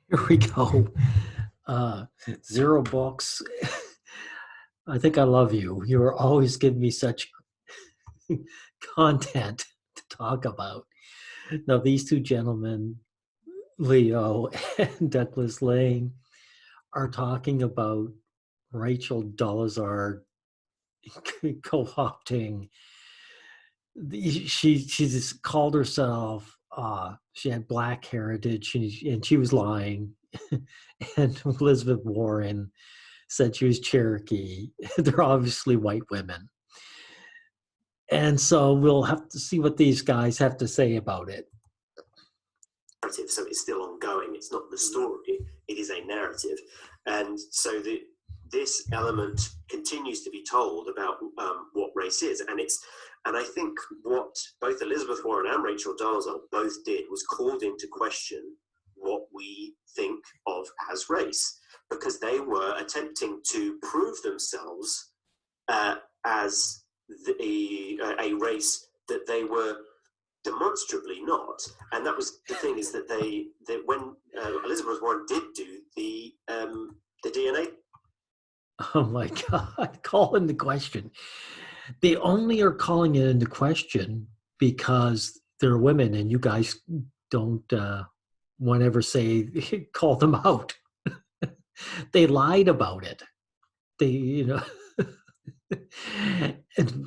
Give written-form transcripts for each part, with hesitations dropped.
Here we go. Zero books. I think I love you. You are always giving me such content to talk about. Now, these two gentlemen, Leo and Douglas Lane, are talking about Rachel Dolezal co-opting. She just called herself. She had black heritage, and she was lying. And Elizabeth Warren said she was Cherokee. They're obviously white women. And so we'll have to see what these guys have to say about it. So it's still ongoing. It's not the story. It is a narrative. And so this element continues to be told about what race is. And I think what both Elizabeth Warren and Rachel Dolezal both did was called into question what we think of as race, because they were attempting to prove themselves as a race that they were demonstrably not. And that was the thing, is that when Elizabeth Warren did do the DNA. Oh my God, call into question. They only are calling it into question because they're women, and you guys don't want to ever say, call them out. They lied about it. And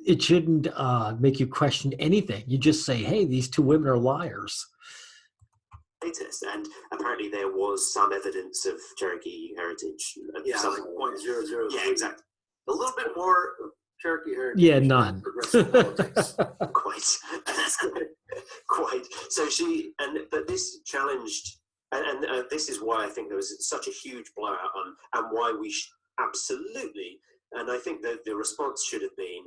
it shouldn't make you question anything. You just say, hey, these two women are liars. And apparently there was some evidence of Cherokee heritage. Yeah, like 0.00. Yeah, exactly. A little bit more Cherokee heritage. Yeah, none. Progressive politics. Quite. So but this challenged, and this is why I think there was such a huge blowout on, and why we absolutely, and I think that the response should have been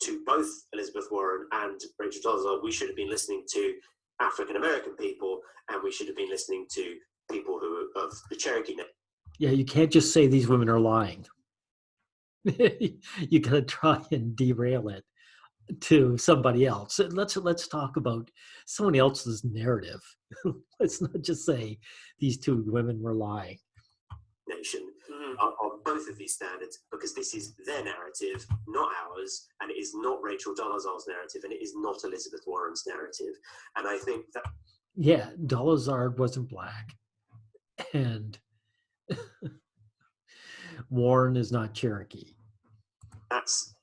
to both Elizabeth Warren and Rachel Dolezal. We should have been listening to African American people, and we should have been listening to people who are of the Cherokee name. Yeah, you can't just say these women are lying. You got to try and derail it to somebody else. Let's talk about somebody else's narrative. Let's not just say these two women were lying. Nation on both of these standards, because this is their narrative, not ours, and it is not Rachel Dolezal's narrative, and it is not Elizabeth Warren's narrative. And I think that Dolezal wasn't black, and Warren is not Cherokee. That's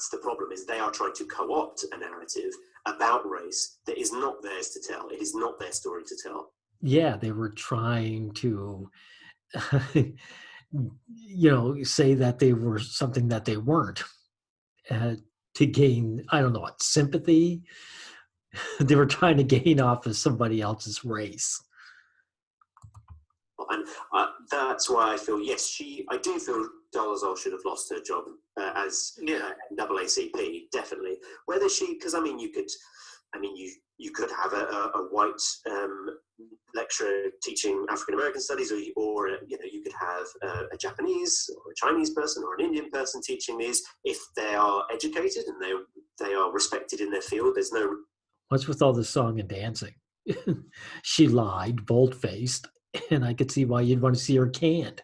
the problem, is they are trying to co-opt a narrative about race that is not theirs to tell. It is not their story to tell. Yeah, they were trying to say that they were something that they weren't, to gain, I don't know what, sympathy. They were trying to gain off of somebody else's race. And that's why I feel, I do feel Dolezal should have lost her job as NAACP, definitely. Whether because you could have a white lecturer teaching African American studies, or you could have a Japanese or a Chinese person or an Indian person teaching these. If they are educated and they are respected in their field, there's no. What's with all the song and dancing? She lied, bold-faced, and I could see why you'd want to see her canned.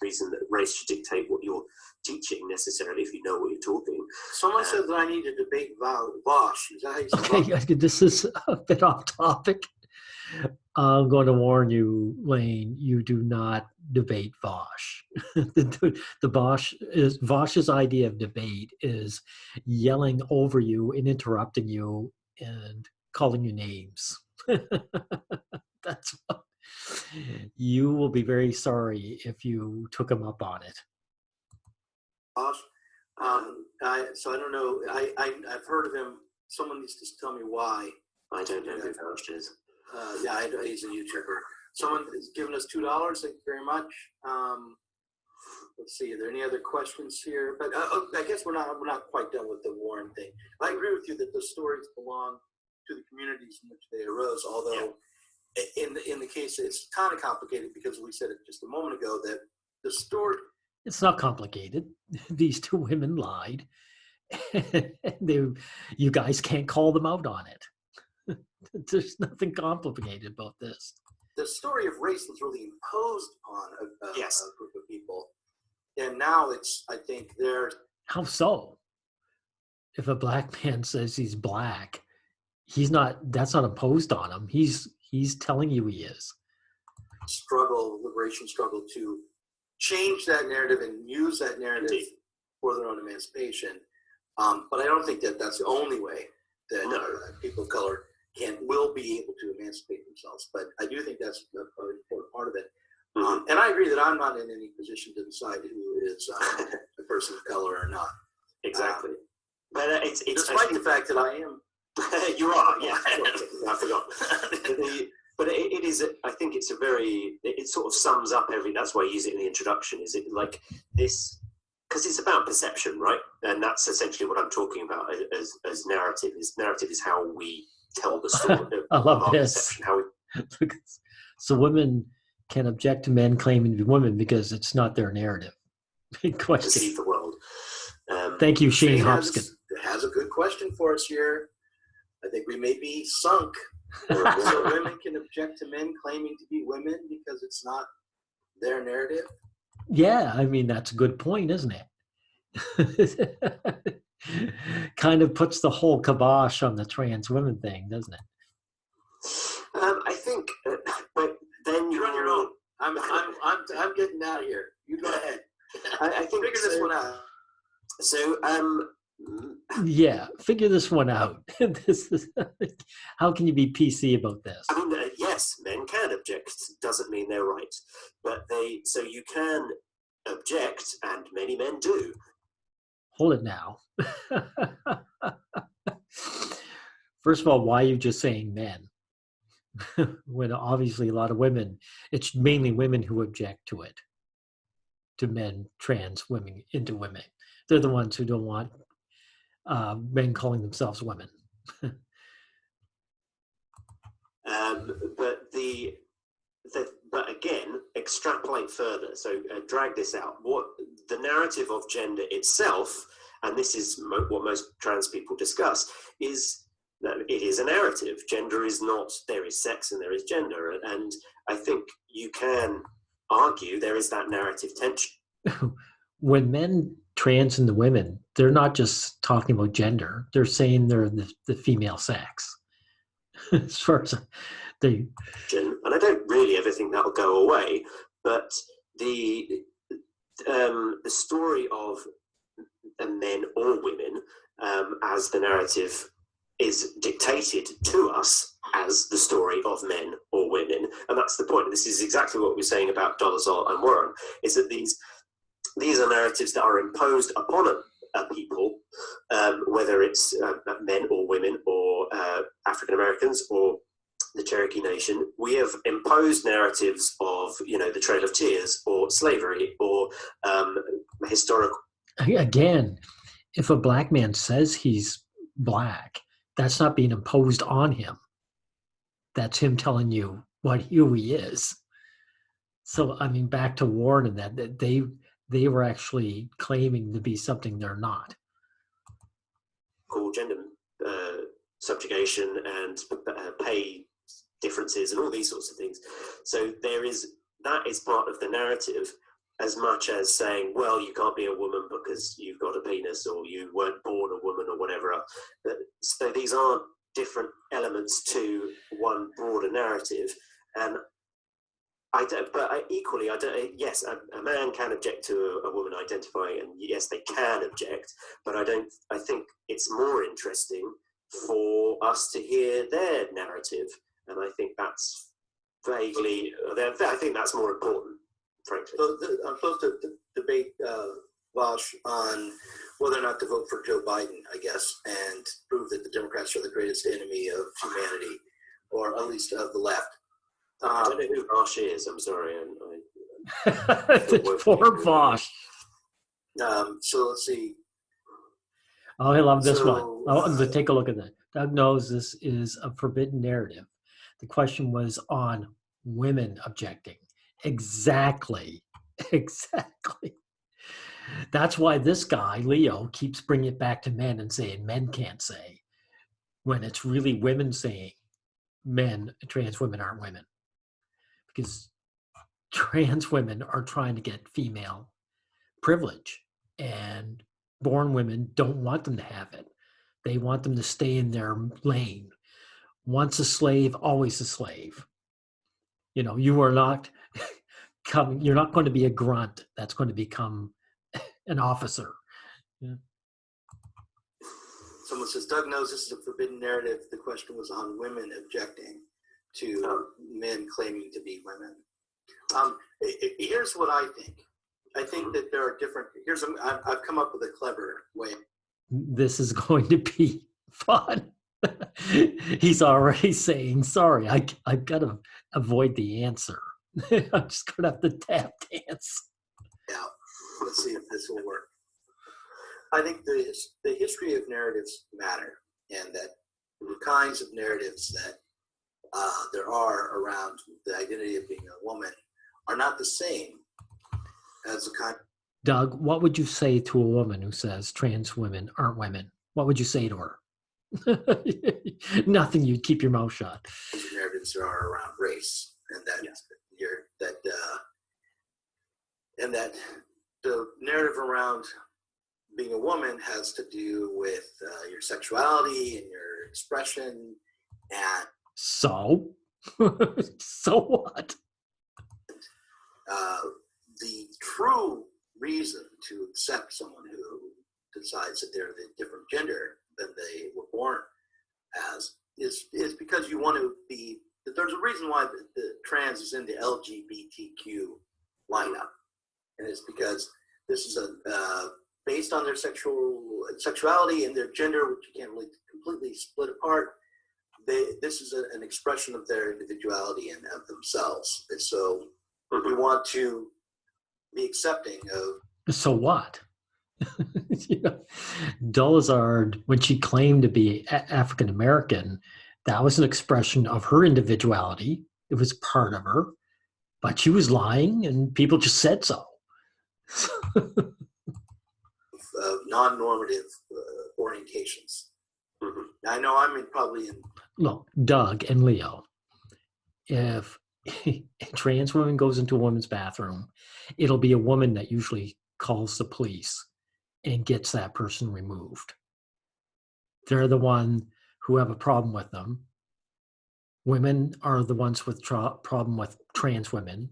Reason that race should dictate what you're teaching necessarily, if you know what you're talking. Someone said that I need to debate Vosh. Is that how you say Okay, this is a bit off topic. I'm going to warn you, Lane, you do not debate Vosh. Vosh's idea of debate is yelling over you and interrupting you and calling you names. That's what. You will be very sorry if you took him up on it. Vosh? So I don't know. I've heard of him. Someone needs to tell me why. I don't know who Vosh is. He's a YouTuber. Someone has given us $2. Thank you very much. Let's see. Are there any other questions here? But I guess we're not quite done with the Warren thing. I agree with you that the stories belong to the communities in which they arose. Although, in the case, it's kind of complicated, because we said it just a moment ago that the story. It's not complicated. These two women lied. You guys can't call them out on it. There's nothing complicated about this. the story of race was really imposed upon a Yes. group of people, and now it's, I think, they're How so? If a black man says he's black, he's not. That's not imposed on him. He's telling you he is. liberation struggle to change that narrative and use that narrative Indeed. for their own emancipation. But I don't think that that's the only way that people of color will be able to emancipate themselves. But I do think that's an important part of it. And I agree that I'm not in any position to decide who is a person of color or not. Exactly. But it's Despite the fact that I am. You are, yeah. I forgot. But it is. I think it's a very. It sort of sums up that's why I use it in the introduction. Is it like this? Because it's about perception, right? And that's essentially what I'm talking about as narrative. Narrative is how we tell the story. I love our this. perception, how we, So women can object to men claiming to be women because it's not their narrative. Big question. perceive the world. Thank you, Shane Shane Hopkins. has a good question for us here. I think we may be sunk. So women can object to men claiming to be women because it's not their narrative. Yeah, I mean, that's a good point, isn't it? Kind of puts the whole kibosh on the trans women thing, doesn't it? I think, but then You're on your own. I'm getting out of here. You go ahead. I think Figure this one out. So, Yeah, figure this one out. This is, how can you be PC about this? I mean, yes, men can object. Doesn't mean they're right, but so you can object, and many men do. Hold it now. First of all, why are you just saying men? When obviously a lot of women, it's mainly women who object to it, to men, trans women into women. They're the ones who don't want men calling themselves women. But again, extrapolate further. So drag this out. What the narrative of gender itself, and this is what most trans people discuss, is that it is a narrative. Gender is not. There is sex and there is gender, and I think you can argue there is that narrative tension. When men trans into women, they're not just talking about gender. They're saying they're the female sex. As far as they, And I don't really ever think that'll go away. But the story of men or women as the narrative is dictated to us as the story of men or women, and that's the point. This is exactly what we're saying about Dolezal and Warren. Is that these are narratives that are imposed upon a people, whether it's men or women or African Americans or the Cherokee Nation. We have imposed narratives of, the Trail of Tears or slavery or historical. again, if a black man says he's black, that's not being imposed on him. That's him telling you who he is. So, I mean, back to Warren and that they were actually claiming to be something they're not. Called gender subjugation and pay differences and all these sorts of things. So that is part of the narrative, as much as saying, well, you can't be a woman because you've got a penis or you weren't born a woman or whatever else. So these are different elements to one broader narrative. And yes, a man can object to a woman identifying, and yes, they can object, but I think it's more interesting for us to hear their narrative. And I think that's I think that's more important, frankly. So I'm supposed to debate Vosh on whether or not to vote for Joe Biden, I guess, and prove that the Democrats are the greatest enemy of humanity, or at least of the left. I don't know who Vosh is. I'm sorry. Poor Vosh. So let's see. Oh, I love this one. Oh, take a look at that. Doug knows this is a forbidden narrative. The question was on women objecting. Exactly. That's why this guy, Leo, keeps bringing it back to men and saying men can't say, when it's really women saying trans women aren't women. because trans women are trying to get female privilege, and born women don't want them to have it. They want them to stay in their lane. Once a slave, always a slave. You are not you're not going to be a grunt that's going to become an officer. Yeah. Someone says, Doug knows this is a forbidden narrative. The question was on women objecting to men claiming to be women. Here's what I think. I think that there are different, I've come up with a clever way. This is going to be fun. He's already saying, sorry, I've got to avoid the answer. I'm just going to have to tap dance. Yeah, let's see if this will work. I think the history of narratives matter, and that the kinds of narratives that there are around the identity of being a woman are not the same as the kind. Doug, what would you say to a woman who says trans women aren't women? What would you say to her? Nothing. You'd keep your mouth shut. Narratives there are around race, and that and that the narrative around being a woman has to do with your sexuality and your expression, and so what? The true reason to accept someone who decides that they're the different gender than they were born as is because you want to be. There's a reason why the trans is in the LGBTQ lineup, and it's because this is based on their sexuality and their gender, which you can't really completely split apart. This is an expression of their individuality and of themselves, and so we want to be accepting of. So what? Dolezard, when she claimed to be African American, that was an expression of her individuality. It was part of her, but she was lying, and people just said so. Non-normative orientations. I know I'm probably in. Look, Doug and Leo, if a trans woman goes into a woman's bathroom, it'll be a woman that usually calls the police and gets that person removed. They're the one who have a problem with them. Women are the ones with problem with trans women,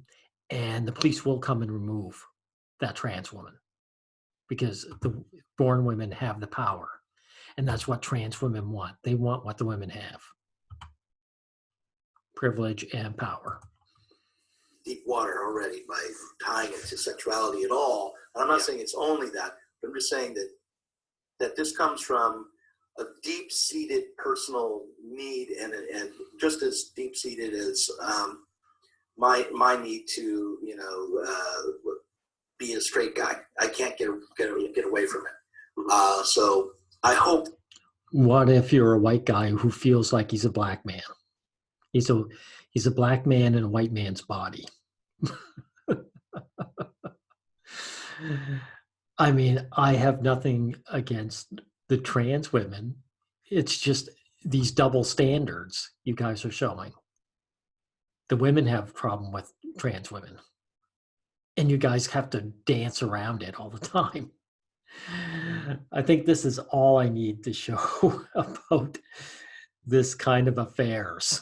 and the police will come and remove that trans woman because the born women have the power, and that's what trans women want. They want what the women have: privilege and power. Deep water already by tying it to sexuality at all. And I'm not saying it's only that, but I'm just saying that this comes from a deep-seated personal need, and just as deep-seated as my need to be a straight guy. I can't get away from it. So I hope. What if you're a white guy who feels like he's a black man? He's a black man in a white man's body. I mean, I have nothing against the trans women. It's just these double standards you guys are showing. The women have a problem with trans women, and you guys have to dance around it all the time. I think this is all I need to show about this kind of affairs.